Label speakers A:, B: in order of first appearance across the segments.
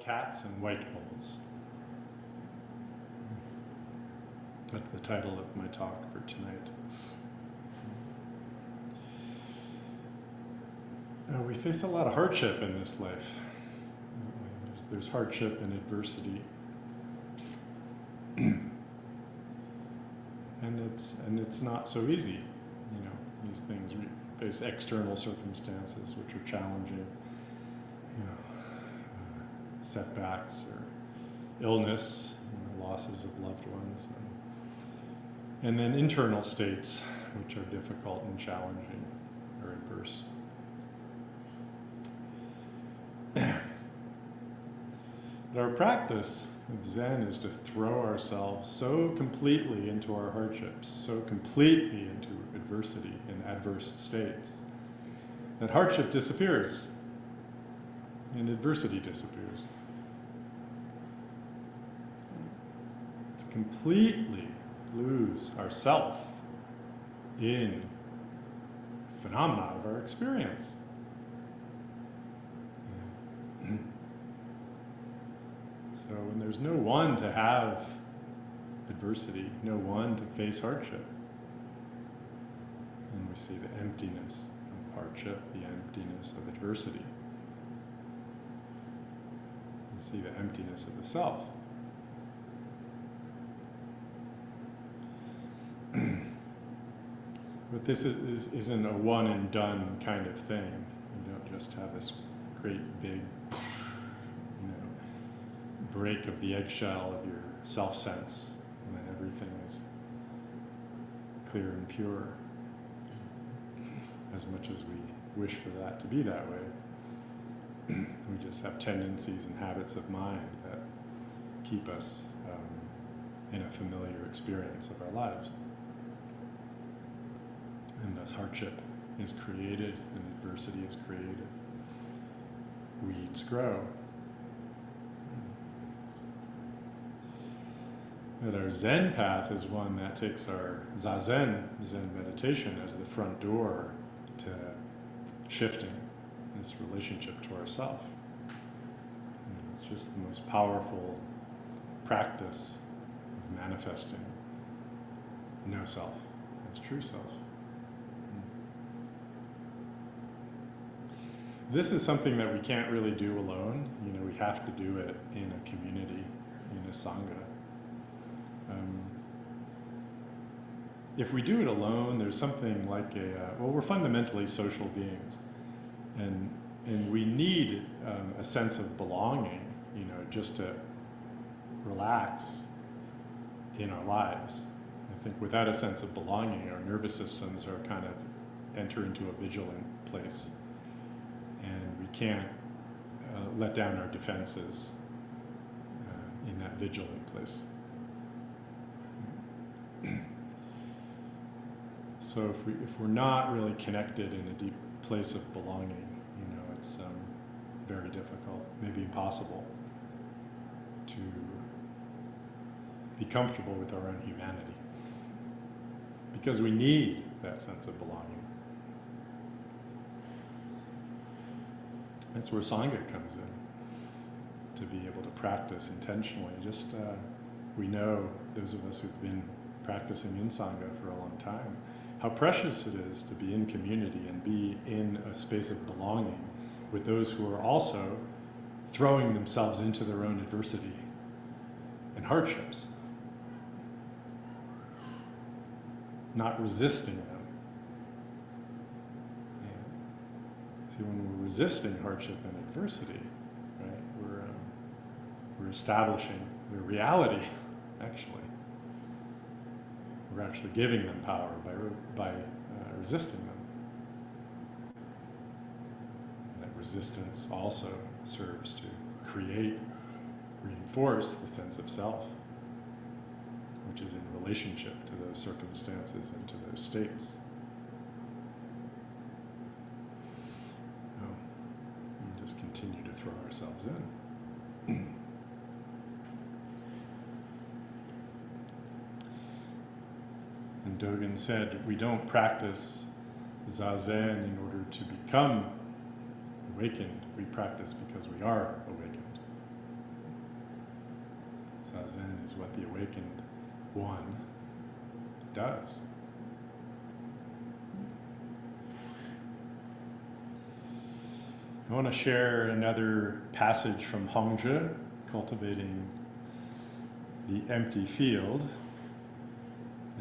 A: cats and white bulls. That's the title of my talk for tonight. We face a lot of hardship in this life. There's hardship and adversity. And it's not so easy, you know, these things. We face external circumstances which are challenging, you know, setbacks or illness, you know, losses of loved ones, and then internal states which are difficult and challenging or adverse. But our practice of Zen is to throw ourselves so completely into our hardships, so completely into adversity and adverse states, that hardship disappears and adversity disappears. To completely lose ourself in phenomena of our experience. So when there's no one to have adversity, no one to face hardship, and we see the emptiness of hardship, the emptiness of adversity. We see the emptiness of the self. But this isn't a one and done kind of thing. You don't just have this great big, you know, break of the eggshell of your self-sense, and then everything is clear and pure. As much as we wish for that to be that way, we just have tendencies and habits of mind that keep us in a familiar experience of our lives. And thus hardship is created and adversity is created. Weeds grow. But our Zen path is one that takes our Zazen, Zen meditation, as the front door to shifting this relationship to ourself. And it's just the most powerful practice of manifesting no self as true self. This is something that we can't really do alone. You know, we have to do it in a community, in a sangha. If we do it alone, there's something like well, we're fundamentally social beings, and we need a sense of belonging, you know, just to relax in our lives. I think without a sense of belonging, our nervous systems are kind of enter into a vigilant place, and we can't let down our defenses in that vigilant place. So if we're not really connected in a deep place of belonging, you know, it's very difficult, maybe impossible, to be comfortable with our own humanity, because we need that sense of belonging. That's where Sangha comes in, to be able to practice intentionally. Just we know, those of us who've been practicing in Sangha for a long time, how precious it is to be in community and be in a space of belonging with those who are also throwing themselves into their own adversity and hardships, not resisting them. Yeah. See, when we're resisting hardship and adversity, right, we're establishing the reality, actually. We're actually giving them power by resisting them. And that resistance also serves to create, reinforce the sense of self, which is in relationship to those circumstances and to those states. And just continue to throw ourselves in. And Dogen said, we don't practice Zazen in order to become awakened. We practice because we are awakened. Zazen is what the awakened one does. I want to share another passage from Hongzhi, Cultivating the Empty Field,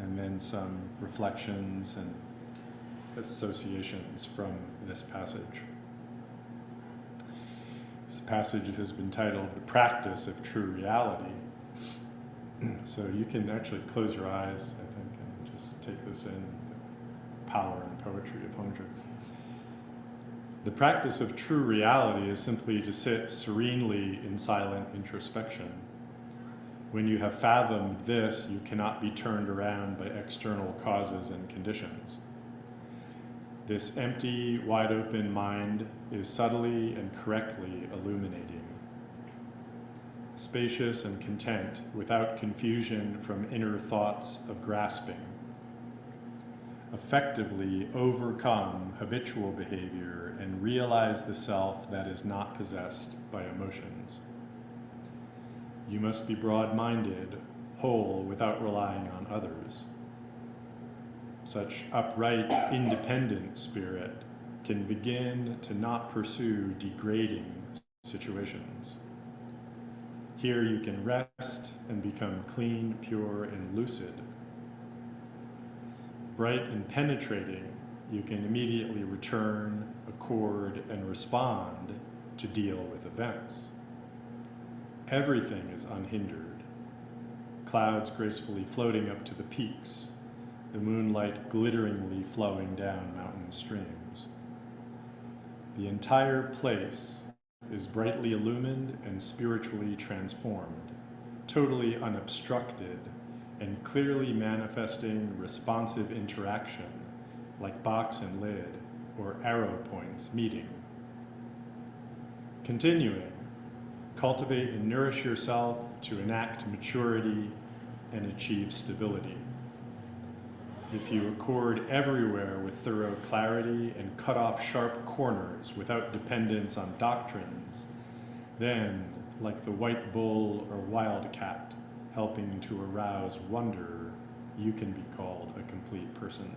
A: and then some reflections and associations from this passage. This passage has been titled The Practice of True Reality. So you can actually close your eyes, I think, and just take this in, the power and poetry of Hongzhi. The practice of true reality is simply to sit serenely in silent introspection. When you have fathomed this, you cannot be turned around by external causes and conditions. This empty, wide-open mind is subtly and correctly illuminating. Spacious and content, without confusion from inner thoughts of grasping. Effectively overcome habitual behavior and realize the self that is not possessed by emotions. You must be broad-minded, whole without relying on others. Such upright, independent spirit can begin to not pursue degrading situations. Here you can rest and become clean, pure, and lucid. Bright and penetrating, you can immediately return, accord, and respond to deal with events. Everything is unhindered. Clouds gracefully floating up to the peaks, the moonlight glitteringly flowing down mountain streams. The entire place is brightly illumined and spiritually transformed, totally unobstructed, and clearly manifesting responsive interaction, like box and lid, or arrow points meeting. Continuing, cultivate and nourish yourself to enact maturity and achieve stability. If you accord everywhere with thorough clarity and cut off sharp corners without dependence on doctrines, then, like the white bull or wildcat, helping to arouse wonder, you can be called a complete person.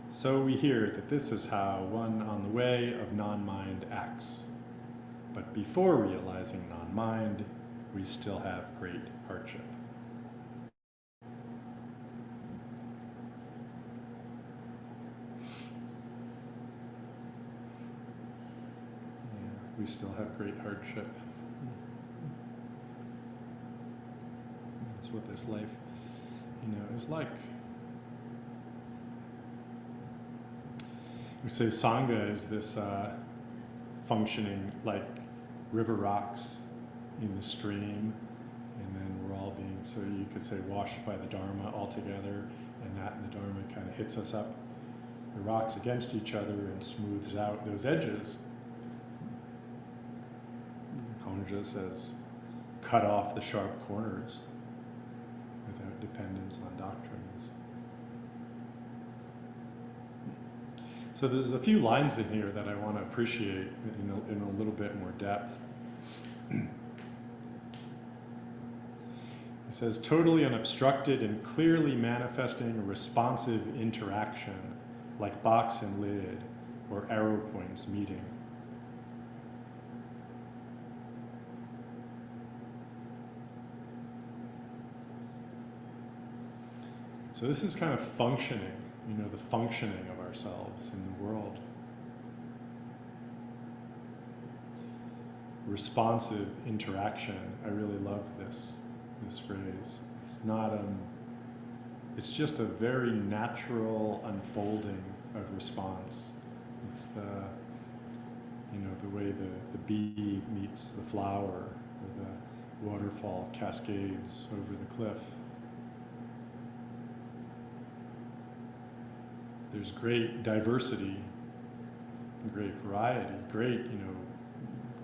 A: So we hear that this is how one on the way of non-mind acts. But before realizing non-mind, we still have great hardship. We still have great hardship. That's what this life, is like. We say Sangha is this functioning like river rocks in the stream, and then we're all being, so you could say, washed by the Dharma altogether, and that the Dharma kind of hits us up, the rocks against each other, and smooths out those edges. Hongzhi says, cut off the sharp corners without dependence on doctrines. So there's a few lines in here that I want to appreciate in a little bit more depth. He says, totally unobstructed and clearly manifesting responsive interaction, like box and lid, or arrow points meeting. So this is kind of functioning, the functioning of ourselves in the world. Responsive interaction. I really love this phrase. It's not, it's just a very natural unfolding of response. It's the way the bee meets the flower, or the waterfall cascades over the cliff. There's great diversity, great variety, great,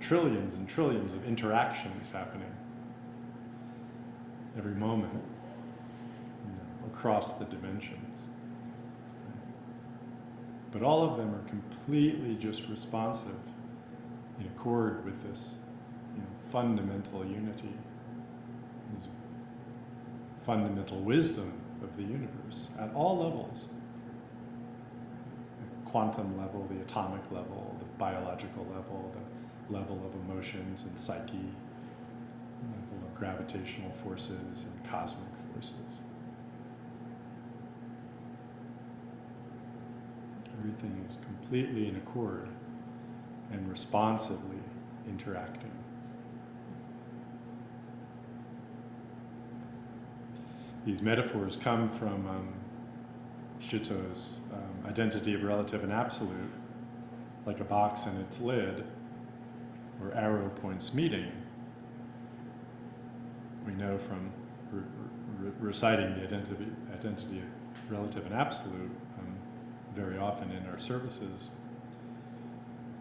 A: trillions and trillions of interactions happening every moment, across the dimensions. But all of them are completely just responsive in accord with this, fundamental unity. fundamental wisdom of the universe at all levels. The quantum level, the atomic level, the biological level, the level of emotions and psyche, level of gravitational forces and cosmic forces. Everything is completely in accord and responsively interacting. These metaphors come from Shito's identity of relative and absolute, like a box and its lid, or arrow points meeting. We know from reciting the identity of relative and absolute very often in our services.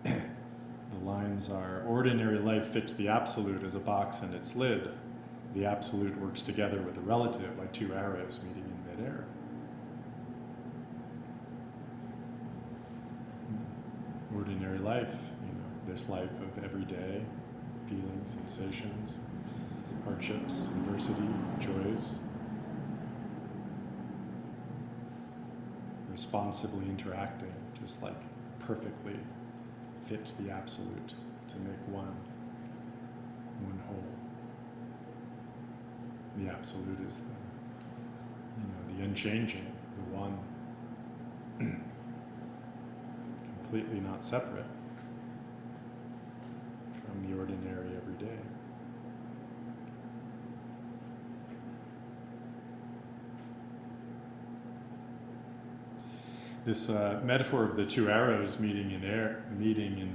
A: The lines are, ordinary life fits the absolute as a box and its lid. The absolute works together with the relative like two arrows meeting in midair. Ordinary life, this life of everyday feelings, sensations, hardships, adversity, joys. Responsively interacting, just like perfectly fits the absolute to make one whole. The absolute is the unchanging, the one, completely not separate from the ordinary everyday. This metaphor of the two arrows meeting in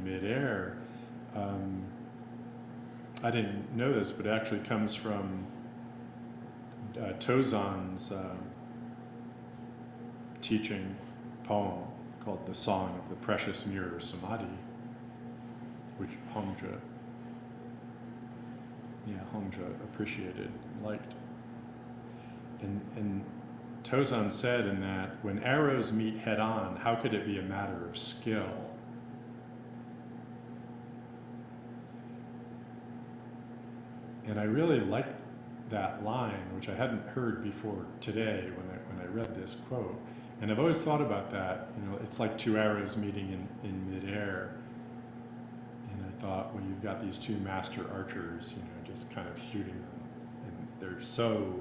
A: midair, I didn't know this, but it actually comes from Tozan's teaching poem called The Song of the Precious Mirror Samadhi, which Hongzhi appreciated, liked. And Tozan said in that, when arrows meet head-on, how could it be a matter of skill? And I really liked that line, which I hadn't heard before today when I read this quote. And I've always thought about that, it's like two arrows meeting in midair. And I thought, well, you've got these two master archers, just kind of shooting them. And they're so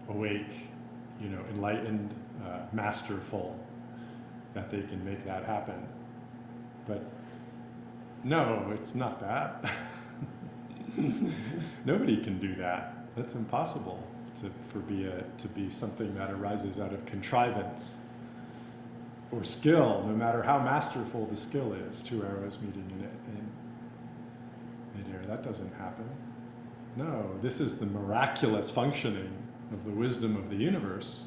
A: awake, enlightened, masterful, that they can make that happen. But no, it's not that. Nobody can do that. That's impossible to be something that arises out of contrivance or skill, no matter how masterful the skill is. Two arrows meeting in midair. That doesn't happen. No, this is the miraculous functioning of the wisdom of the universe.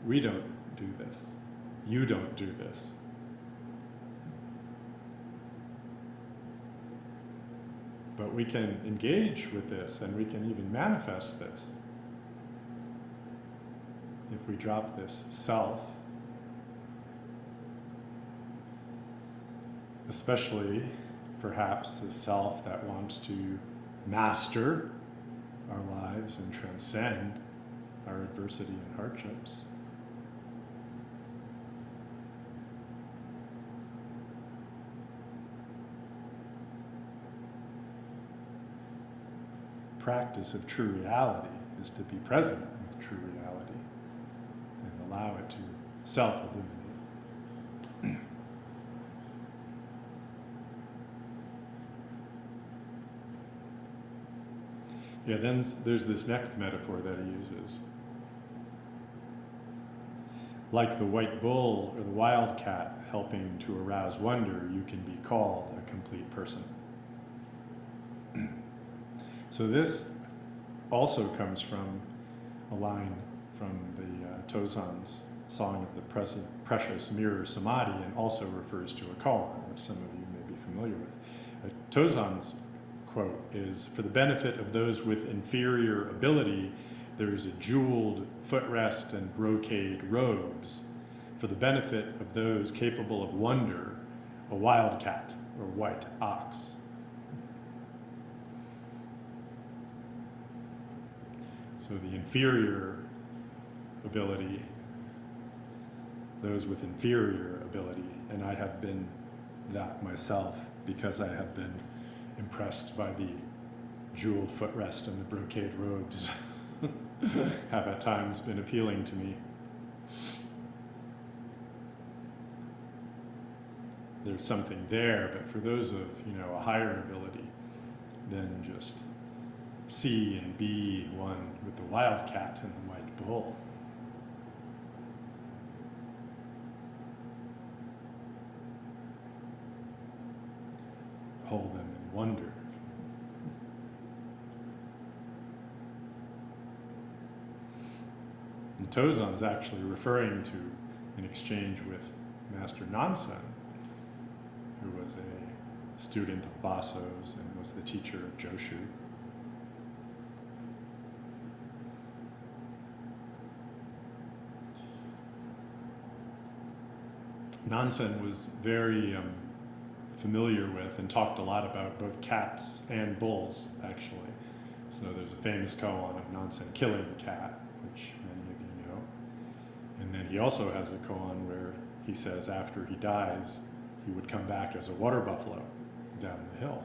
A: We don't do this. You don't do this. But we can engage with this, and we can even manifest this if we drop this self, especially perhaps the self that wants to master our lives and transcend our adversity and hardships. Practice of true reality is to be present with true reality and allow it to self-illuminate. Yeah, then there's this next metaphor that he uses. Like the white bull or the wildcat helping to arouse wonder, you can be called a complete person. So this also comes from a line from the Tozan's Song of the Precious Mirror Samadhi, and also refers to a koan, which some of you may be familiar with. Tozan's quote is, "For the benefit of those with inferior ability, there is a jeweled footrest and brocade robes. For the benefit of those capable of wonder, a wildcat or white ox." So the inferior ability, those with inferior ability, and I have been that myself because I have been impressed by the jeweled footrest and the brocade robes have at times been appealing to me. There's something there, but for those of, a higher ability, then just see and be one with the wildcat and the white bull. Hold them in wonder. And Tozan's actually referring to an exchange with Master Nansen, who was a student of Baso's and was the teacher of Joshu. Nansen was very familiar with and talked a lot about both cats and bulls, actually. So there's a famous koan of Nansen killing a cat, which many of you know. And then he also has a koan where he says after he dies, he would come back as a water buffalo down the hill.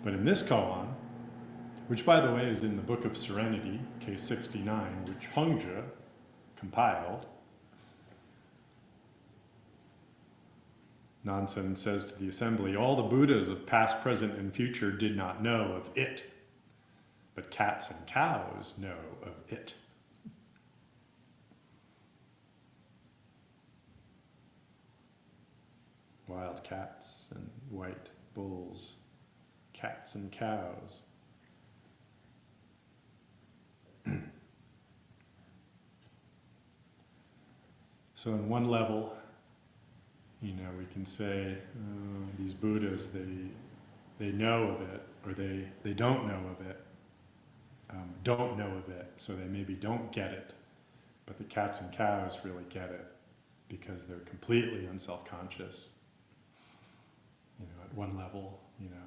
A: But in this koan, which by the way is in the Book of Serenity, case 69, which Hongzhi compiled, Nansen says to the assembly, all the Buddhas of past, present, and future did not know of it, but cats and cows know of it. Wild cats and white bulls, cats and cows. So on one level, we can say these Buddhas, they know of it, or they don't know of it, so they maybe don't get it. But the cats and cows really get it because they're completely unself-conscious. At one level,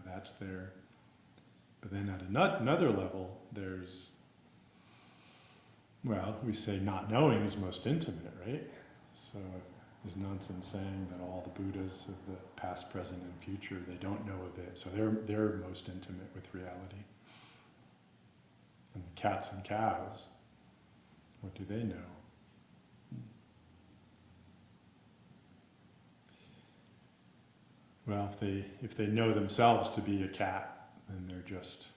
A: that's there. But then at another level, there's, we say not knowing is most intimate, right? So is Nansen saying that all the Buddhas of the past, present, and future, they don't know of it, so they're most intimate with reality. And the cats and cows, what do they know? Well, if they know themselves to be a cat, then they're just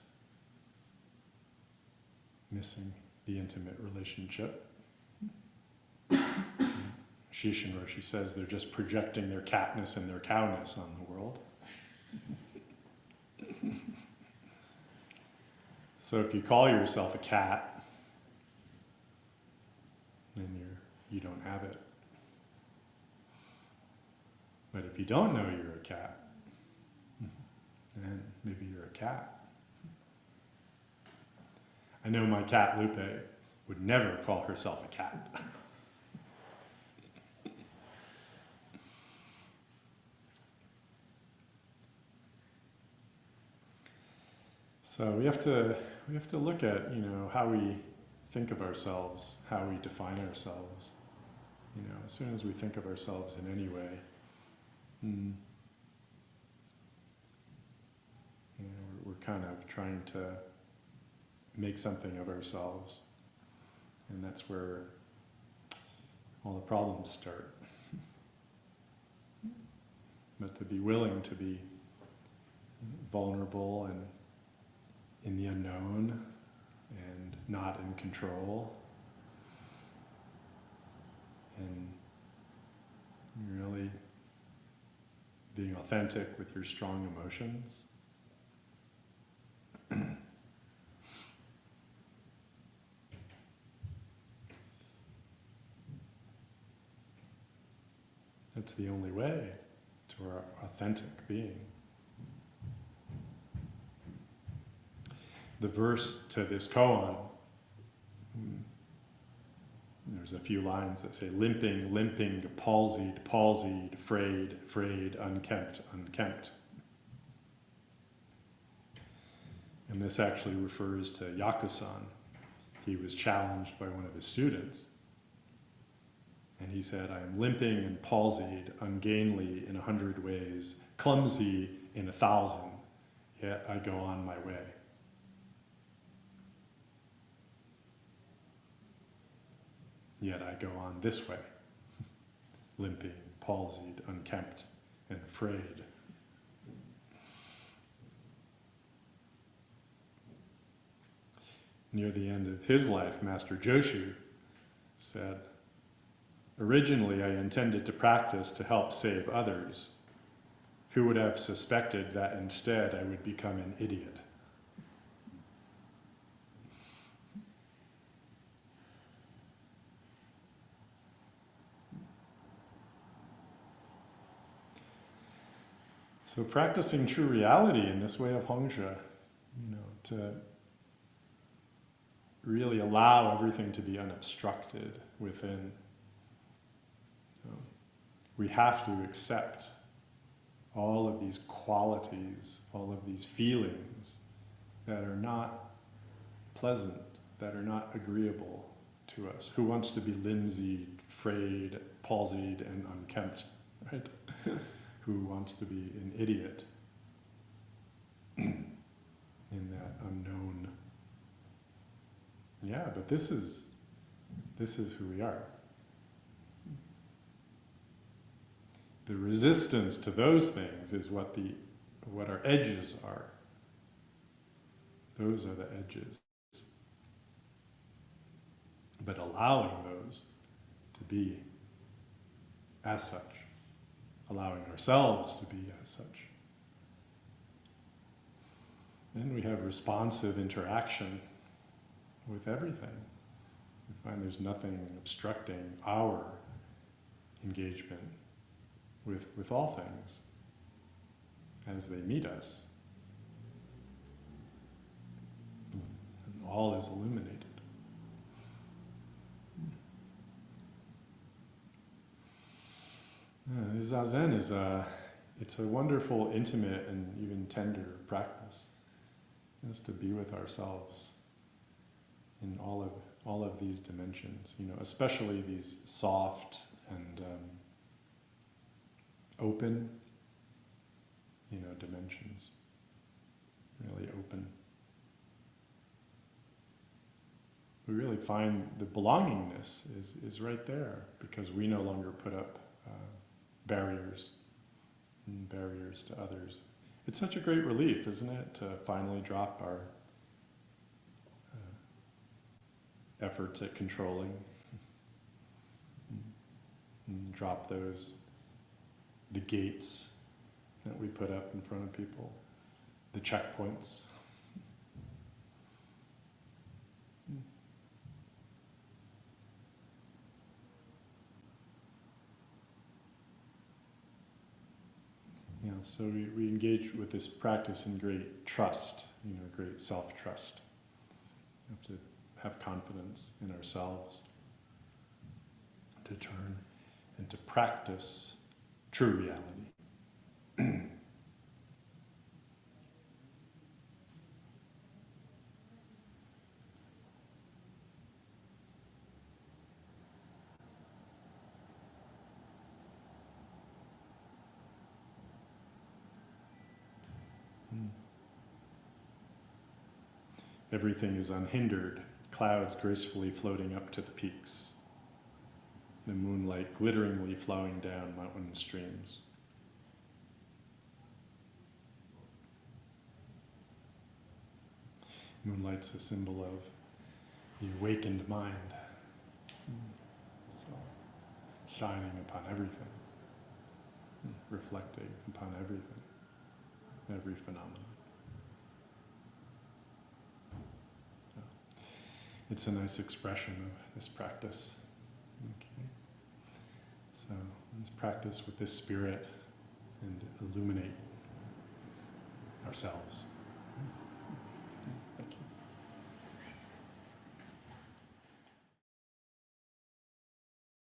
A: missing the intimate relationship. Shishin Roshi says they're just projecting their catness and their cowness on the world. So if you call yourself a cat, then you don't have it. But if you don't know you're a cat, then maybe you're a cat. I know my cat Lupe would never call herself a cat. So we have to look at, how we think of ourselves, how we define ourselves. As soon as we think of ourselves in any way, we're kind of trying to make something of ourselves, and that's where all the problems start. But to be willing to be vulnerable and in the unknown and not in control, and really being authentic with your strong emotions. That's the only way to our authentic being. The verse to this koan, there's a few lines that say, limping, limping, palsied, palsied, frayed, frayed, unkempt, unkempt. And this actually refers to Yakusan. He was challenged by one of his students. And he said, I am limping and palsied, ungainly in 100 ways, clumsy in 1,000, yet I go on my way. Yet I go on this way, limping, palsied, unkempt, and afraid. Near the end of his life, Master Joshu said, originally I intended to practice to help save others. Who would have suspected that instead I would become an idiot? So practicing true reality in this way of Hongzhi, to really allow everything to be unobstructed within. We have to accept all of these qualities, all of these feelings that are not pleasant, that are not agreeable to us. Who wants to be limpsy, frayed, palsied, and unkempt, right? Who wants to be an idiot in that unknown? Yeah, but this is who we are. The resistance to those things is what our edges are. Those are the edges. But allowing those to be as such, allowing ourselves to be as such. Then we have responsive interaction with everything. We find there's nothing obstructing our engagement with all things as they meet us. And all is illuminated. Zazen is it's a wonderful, intimate, and even tender practice. Just to be with ourselves in all of these dimensions, especially these soft and open, dimensions. Really open. We really find the belongingness is right there because we no longer put up barriers to others. It's such a great relief, isn't it, to finally drop our efforts at controlling, and drop the gates that we put up in front of people, the checkpoints. So we engage with this practice in great trust, great self-trust. We have to have confidence in ourselves to turn and to practice true reality. Everything is unhindered, clouds gracefully floating up to the peaks, the moonlight glitteringly flowing down mountain streams. Moonlight's a symbol of the awakened mind, so shining upon everything, reflecting upon everything, every phenomenon. It's a nice expression of this practice. Okay. So let's practice with this spirit and illuminate ourselves.